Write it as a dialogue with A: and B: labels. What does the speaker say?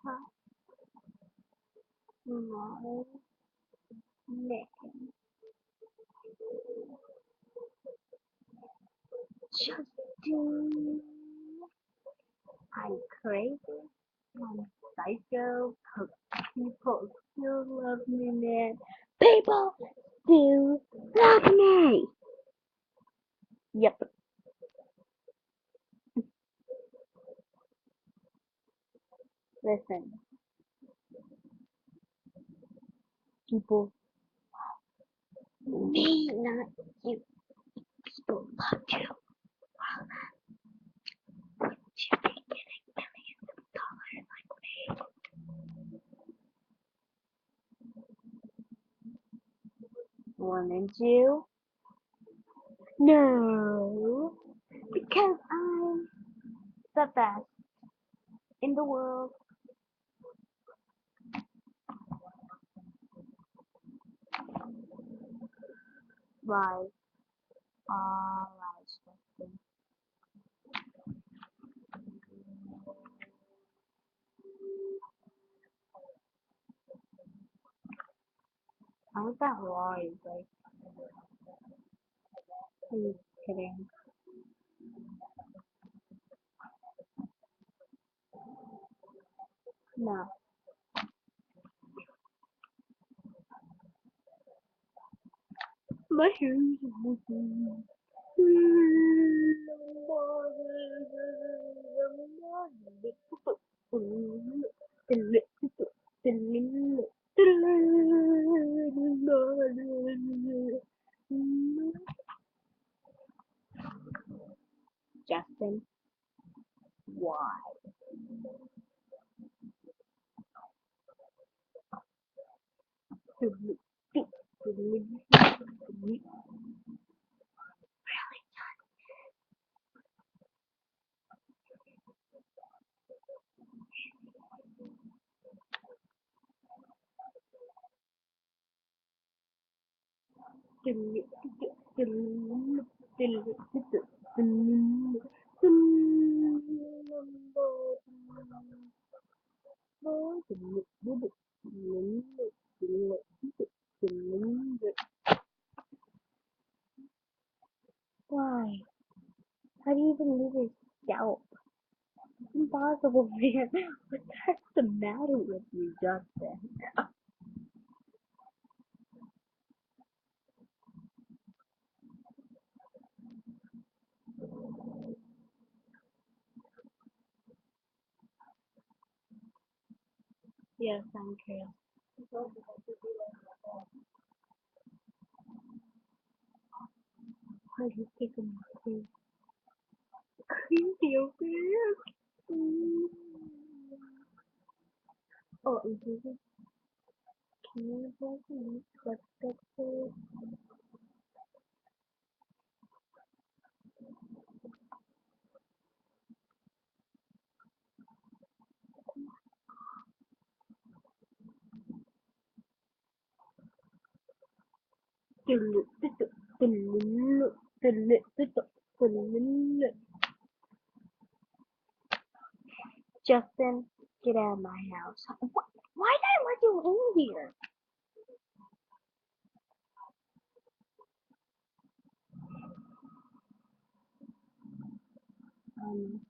A: my name. Justin. I'm crazy. I'm psycho. But people still love me, man. People still love me. Yep. Listen, people, me, not you. People love you. Should be getting millions of dollars like me. Wouldn't you? No, because I'm the best in the world. Right. Alright, Justin. How's that right? Like, are you kidding? No. My shoes are moving. Justin, why? Why? How do you even lose your scalp? It's impossible, man. What the heck's the matter with you, Justin? Yes, I'm curious. Why do you take a creepy, creepy over here? Mm. Oh, is this a cannibal? What's that for? Justin, get out of my house. Why did I let you in here? Um,